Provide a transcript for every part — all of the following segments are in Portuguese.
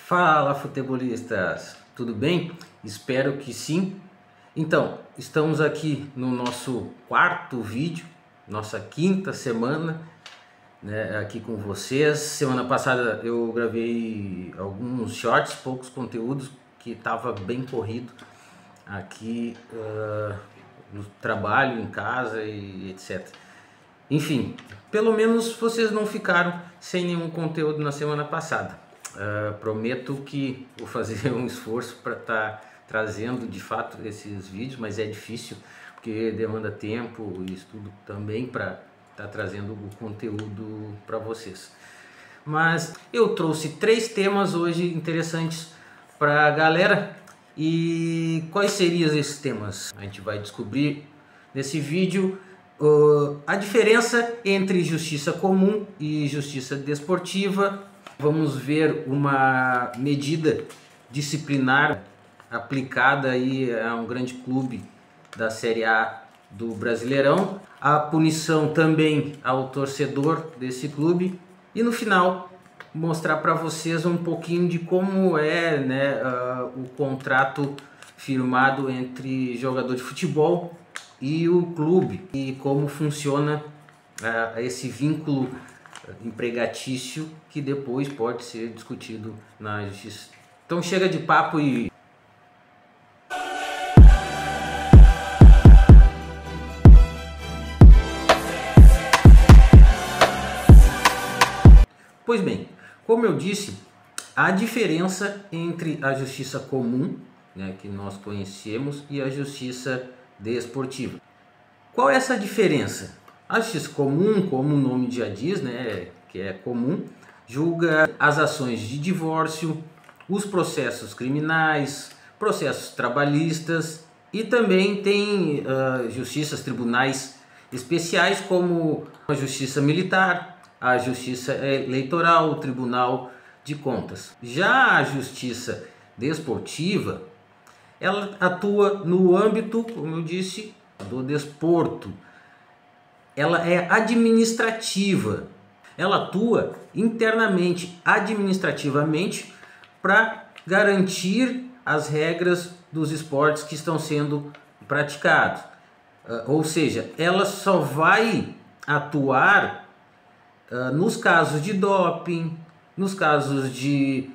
Fala, futebolistas! Tudo bem? Espero que sim. Então, estamos aqui no nosso quarto vídeo, nossa quinta semana, né, aqui com vocês. Semana passada eu gravei alguns shorts, poucos conteúdos, que estava bem corrido aqui no trabalho, em casa e etc. Enfim, pelo menos vocês não ficaram sem nenhum conteúdo na semana passada. Prometo que vou fazer um esforço para estar trazendo de fato esses vídeos, mas é difícil porque demanda tempo e estudo também para estar trazendo o conteúdo para vocês. Mas eu trouxe 3 temas hoje interessantes para a galera. E quais seriam esses temas? A gente vai descobrir nesse vídeo a diferença entre justiça comum e justiça desportiva. Vamos ver uma medida disciplinar aplicada aí a um grande clube da Série A do Brasileirão, a punição também ao torcedor desse clube e no final mostrar para vocês um pouquinho de como é, né, o contrato firmado entre jogador de futebol e o clube e como funciona esse vínculo empregatício que depois pode ser discutido na justiça. Então chega de papo e... Pois bem, como eu disse, a diferença entre a justiça comum, né, que nós conhecemos, e a justiça desportiva. Qual é essa diferença? A justiça comum, como o nome já diz, né, que é comum, julga as ações de divórcio, os processos criminais, processos trabalhistas e também tem justiças, tribunais especiais como a justiça militar, a justiça eleitoral, o tribunal de contas. Já a justiça desportiva, ela atua no âmbito, como eu disse, do desporto. Ela é administrativa, ela atua internamente, administrativamente, para garantir as regras dos esportes que estão sendo praticados. Ou seja, ela só vai atuar nos casos de doping, nos casos de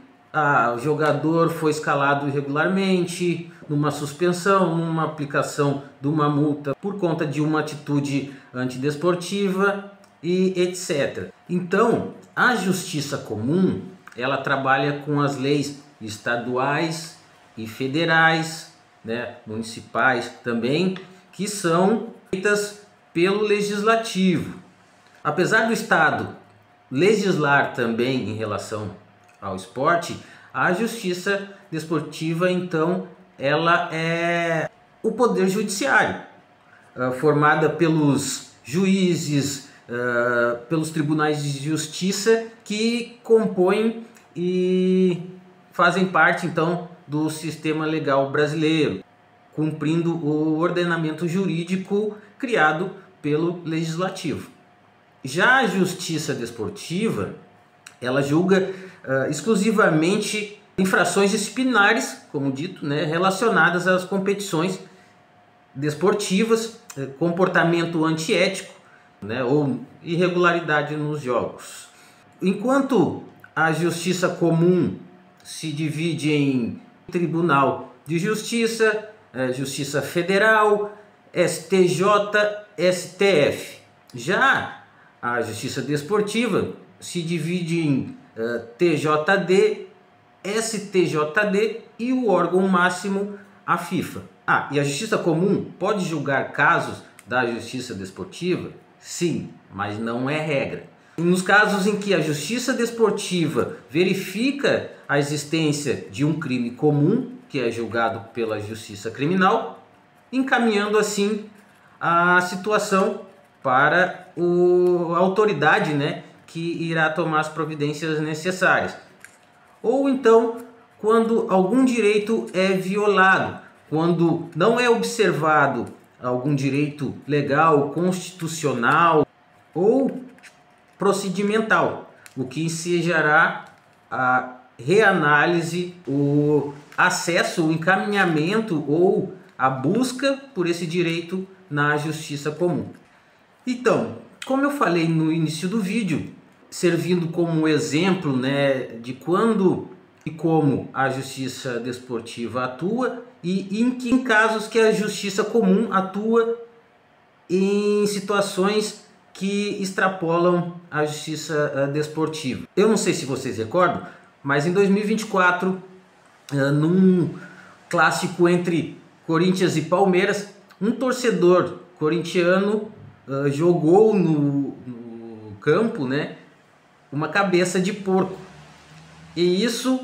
o jogador foi escalado irregularmente, numa suspensão, numa aplicação de uma multa por conta de uma atitude antidesportiva e etc. Então, a justiça comum, ela trabalha com as leis estaduais e federais, né, municipais também, que são feitas pelo legislativo. Apesar do Estado legislar também em relação ao esporte, a justiça desportiva, então, ela é o poder judiciário, formada pelos juízes, pelos tribunais de justiça que compõem e fazem parte, então, do sistema legal brasileiro, cumprindo o ordenamento jurídico criado pelo legislativo. Já a justiça desportiva, ela julga exclusivamente infrações disciplinares, como dito, né, relacionadas às competições desportivas, comportamento antiético, né, ou irregularidade nos jogos. Enquanto a justiça comum se divide em Tribunal de Justiça, Justiça Federal, STJ, STF. Já a justiça desportiva se divide em TJD, STJD e o órgão máximo, a FIFA. E a justiça comum pode julgar casos da justiça desportiva? Sim, mas não é regra. Nos casos em que a justiça desportiva verifica a existência de um crime comum, que é julgado pela justiça criminal, encaminhando assim a situação para a autoridade, né, que irá tomar as providências necessárias. Ou então, quando algum direito é violado, quando não é observado algum direito legal, constitucional ou procedimental, o que ensejará a reanálise, o acesso, o encaminhamento ou a busca por esse direito na justiça comum. Então, como eu falei no início do vídeo, servindo como exemplo, né, de quando e como a justiça desportiva atua e em casos que a justiça comum atua em situações que extrapolam a justiça desportiva. Eu não sei se vocês recordam, mas em 2024, num clássico entre Corinthians e Palmeiras, um torcedor corintiano jogou no campo, né, uma cabeça de porco. E isso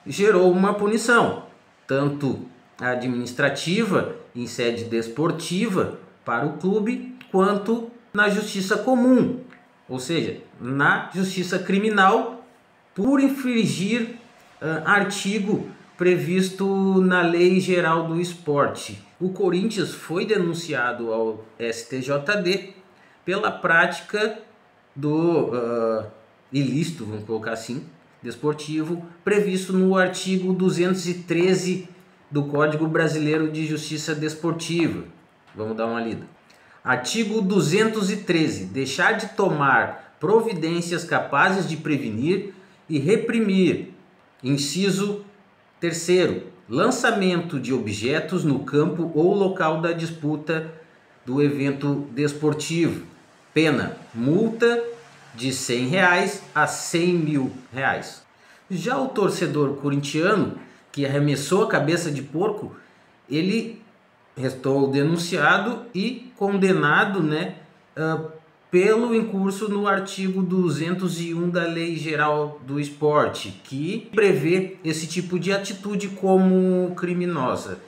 gerou uma punição, tanto administrativa, em sede desportiva, para o clube, quanto na justiça comum, ou seja, na justiça criminal, por infringir artigo previsto na Lei Geral do Esporte. O Corinthians foi denunciado ao STJD pela prática do ilícito, vamos colocar assim, desportivo, previsto no artigo 213 do Código Brasileiro de Justiça Desportiva. Vamos dar uma lida. Artigo 213. Deixar de tomar providências capazes de prevenir e reprimir. Inciso 3º. Lançamento de objetos no campo ou local da disputa do evento desportivo. Pena: multa de R$100 a R$100.000. Já o torcedor corintiano que arremessou a cabeça de porco, ele restou denunciado e condenado, né, pelo incurso no artigo 201 da Lei Geral do Esporte, que prevê esse tipo de atitude como criminosa.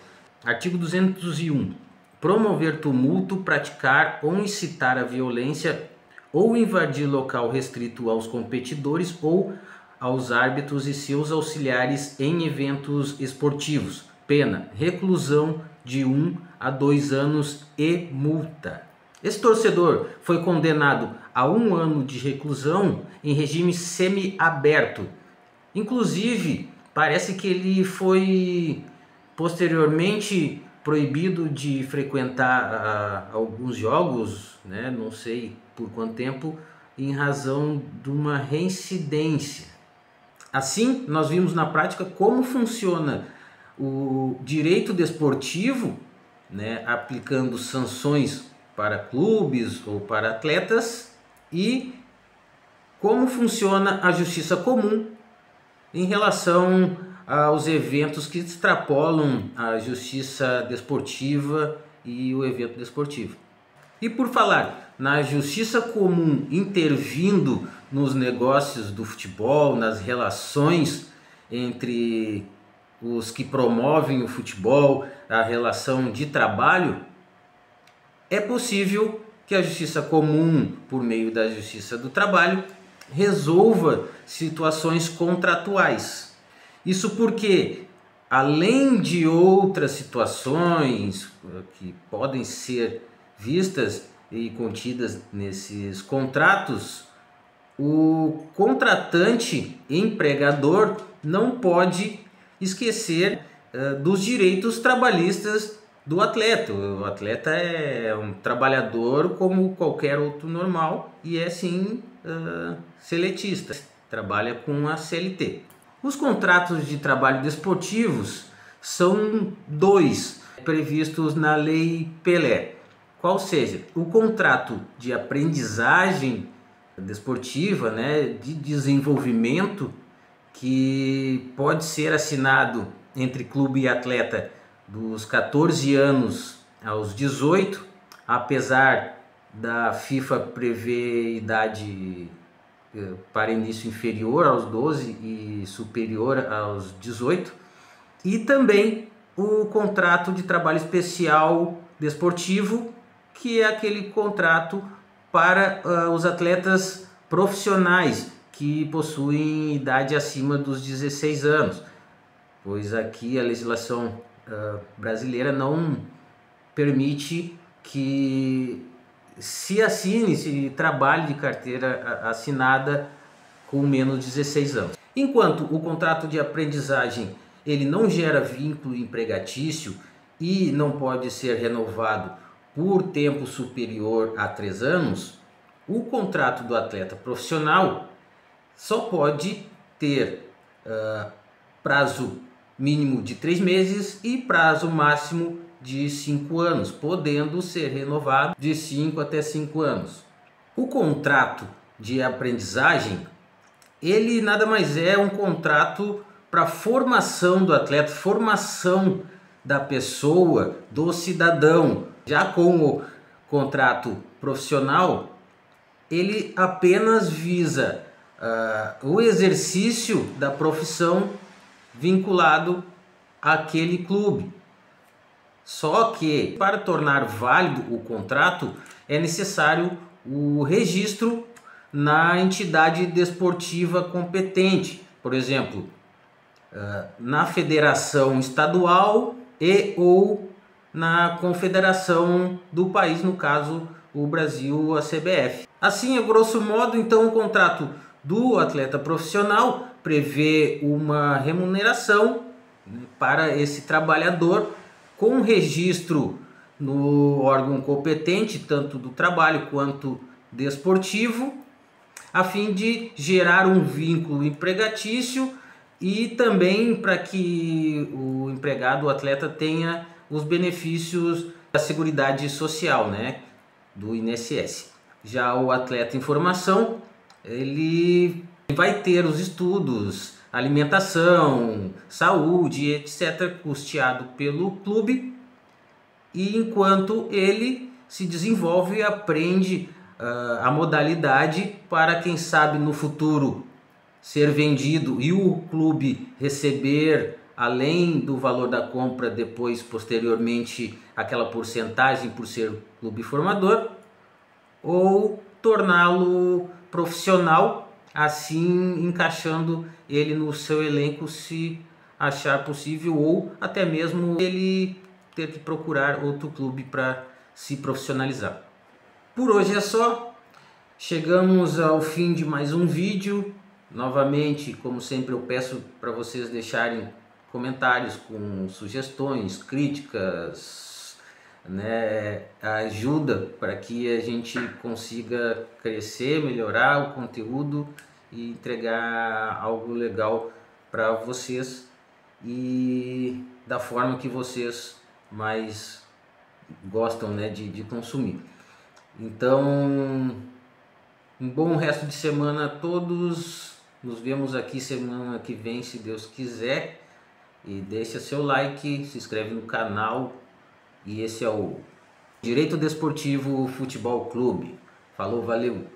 Artigo 201. Promover tumulto, praticar ou incitar a violência ou invadir local restrito aos competidores ou aos árbitros e seus auxiliares em eventos esportivos. Pena: reclusão de 1 a 2 anos e multa. Esse torcedor foi condenado a 1 ano de reclusão em regime semiaberto. Inclusive, parece que ele foi posteriormente proibido de frequentar alguns jogos, né? Não sei por quanto tempo, em razão de uma reincidência. Assim, nós vimos na prática como funciona o direito desportivo, né, aplicando sanções para clubes ou para atletas, e como funciona a justiça comum em relação aos eventos que extrapolam a justiça desportiva e o evento desportivo. E por falar na justiça comum intervindo nos negócios do futebol, nas relações entre os que promovem o futebol, a relação de trabalho, é possível que a justiça comum, por meio da justiça do trabalho, resolva situações contratuais. Isso porque, além de outras situações que podem ser vistas e contidas nesses contratos, o contratante empregador não pode esquecer dos direitos trabalhistas do atleta. O atleta é um trabalhador como qualquer outro normal e é sim seletista, trabalha com a CLT. Os contratos de trabalho desportivos são 2 previstos na Lei Pelé. Qual seja, o contrato de aprendizagem desportiva, né, de desenvolvimento, que pode ser assinado entre clube e atleta dos 14 anos aos 18, apesar da FIFA prever idade para início inferior aos 12 e superior aos 18, e também o contrato de trabalho especial desportivo, que é aquele contrato para os atletas profissionais que possuem idade acima dos 16 anos, pois aqui a legislação brasileira não permite que se trabalhe de carteira assinada com menos de 16 anos. Enquanto o contrato de aprendizagem ele não gera vínculo empregatício e não pode ser renovado por tempo superior a 3 anos, o contrato do atleta profissional só pode ter prazo mínimo de 3 meses e prazo máximo de 5 anos, podendo ser renovado de 5 até 5 anos. O contrato de aprendizagem, ele nada mais é um contrato para formação do atleta, formação da pessoa, do cidadão. Já com o contrato profissional, ele apenas visa o exercício da profissão vinculado àquele clube. Só que para tornar válido o contrato é necessário o registro na entidade desportiva competente, por exemplo, na federação estadual e ou na confederação do país, no caso o Brasil, a CBF. Assim, a grosso modo, então o contrato do atleta profissional prevê uma remuneração para esse trabalhador com registro no órgão competente, tanto do trabalho quanto desportivo, a fim de gerar um vínculo empregatício e também para que o empregado, o atleta, tenha os benefícios da Seguridade Social, né, do INSS. Já o atleta em formação, ele vai ter os estudos, alimentação, saúde, etc., custeado pelo clube, e enquanto ele se desenvolve e aprende a modalidade para, quem sabe, no futuro ser vendido e o clube receber, além do valor da compra, depois, posteriormente, aquela porcentagem por ser clube formador, ou torná-lo profissional, assim encaixando ele no seu elenco se achar possível, ou até mesmo ele ter que procurar outro clube para se profissionalizar. Por hoje é só, chegamos ao fim de mais um vídeo. Novamente, como sempre, eu peço para vocês deixarem comentários com sugestões, críticas, né, ajuda para que a gente consiga crescer, melhorar o conteúdo e entregar algo legal para vocês e da forma que vocês mais gostam, né, de consumir. Então, um bom resto de semana a todos. Nos vemos aqui semana que vem, se Deus quiser. E deixa seu like, se inscreve no canal. E esse é o Direito Desportivo Futebol Clube. Falou, valeu!